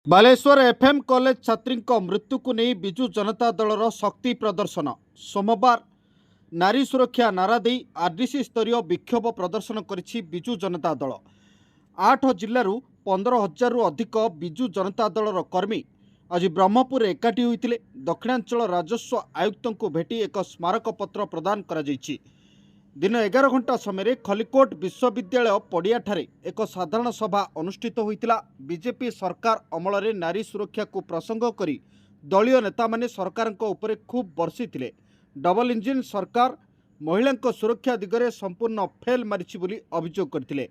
Baleshwar FM college छात्री मृत्यु को नहीं विजु जनता दलर शक्ति प्रदर्शन सोमवार नारी सुरक्षा नारा दे आरडीसी स्तरीय विक्षोभ प्रदर्शन करिछि विजु जनता दल 8 जिल्लारू 15,000 रु अधिक विजु जनता दलर कर्मी आज ब्रह्मपुर एकाठी होइतिले दक्षिणांचल राजस्व आयुक्त को भेटी एक स्मारक पत्र प्रदान करा जाइछि। दिन 11 घंटा समय खलिकोट विश्वविद्यालय पड़ियाठारे एक साधारण सभा अनुष्ठित होइतिला। बीजेपी सरकार अमल में नारी सुरक्षा को प्रसंग करी दलीय नेता माने सरकार उपरे खूब बर्षिथिले। डबल इंजिन सरकार महिला सुरक्षा दिगरे संपूर्ण फेल मारिछि बोली अभियोग करथिले।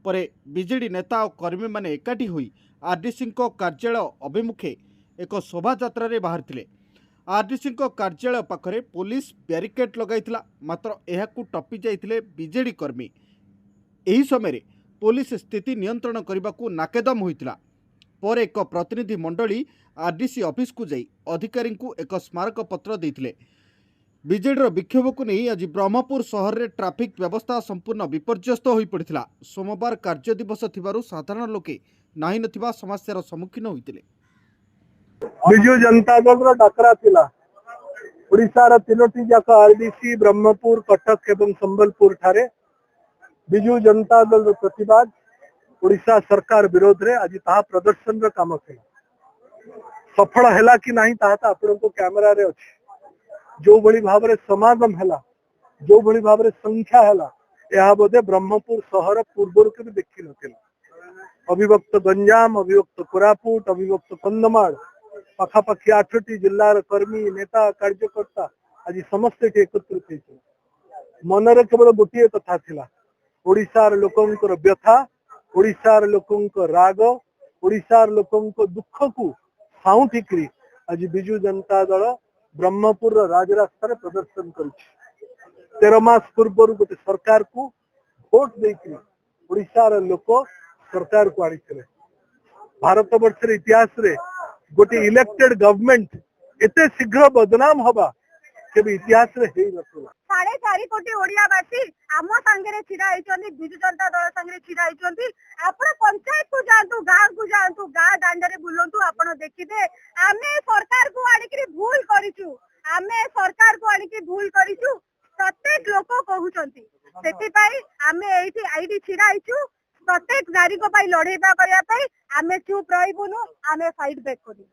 परे बीजेडी नेता और कर्मी माने एकाठी होई आरडीसी कार्यालय अभिमुखे एक शोभा यात्रा रे बाहरथिले। आरडीसी कार्यालय पाखरे पुलिस ब्यारिकेड लगाइथिला, मात्र एहाकू टपी जाइथिले बीजेडी कर्मी। एही समय पुलिस स्थिति नियंत्रण करने नाकेदम होइतिला। पर एक प्रतिनिधि मंडली आरडीसी ऑफिस को जाई अधिकारी को एक स्मारक पत्र देइथिले। बीजेडी विक्षोभ को नहीं आज ब्रह्मपुर शहर रे ट्रैफिक व्यवस्था संपूर्ण विपर्यस्त हो पड़ता। सोमवार कार्य दिवस थिबारु साधारण लोके नाही नथिबा समस्यार सम्मुखीन होइतिले। विजु जनता दल डाकरा थिला ओडिशार तीनोटी जाक आरडीसी ब्रह्मपुर कटक एवं संबलपुर ठारे विजु जनता दल प्रतिवाद ओडिशा सरकार विरोध रे आज ता प्रदर्शन रो काम थिला। सफल हैला कि नाही ता आपन को कैमरा रे अछि। जो बड़ी भाव रे समागम हैला, जो बड़ी भाव रे संख्या हैला, यह बोधे ब्रह्मपुर शहर पूर्वर के देखि नथिला। अभिभक्त गंजाम, अभिभक्त कोरापुट, अभिभक्त कंधमाल पाखापाखि 8टी जिल्लार कर्मी नेता कार्यकर्ता आज समस्त एकत्रित होइछे। मनरे केवल गोटे कथा थिला, ओडिशार लोकंकर व्यथा, ओडिशार लोकंकर राग, ओडिशार लोकंकर दुख को साउंटिकरी आज विजु जनता दल ब्रह्मपुर राजरास्ता प्रदर्शन करिछि। 13 मास पूर्व गोटे सरकार को भोट देकरी ओडिशार लोक सरकार को आनिथिले। भारत वर्ष इतिहास रे गोटे इलेक्टेड गवर्नमेंट एते शीघ्र बदनाम हवा केबे इतिहास रे हेई नथला। 4.5 कोटी ओडियावासी आम संगे छिड़ा होइछन्ती, विजु जनता दल संगे छिड़ा होइछन्ती। आपण पंचायत को जांतु, गाँ दांडरे बुलंतु, आपण देखिबे आमे सरकार को आनिकरी भूल करिछु, आमे सरकार को आनिकरी भूल करिछु प्रत्येक लोक कहउछन्ती। सेति पई आमे एइठी छिड़ा होइछु। प्रत्येक नारी को लड़ेबा करिया आमे चुप रहिबुनु, आमे फाइट बैक करू।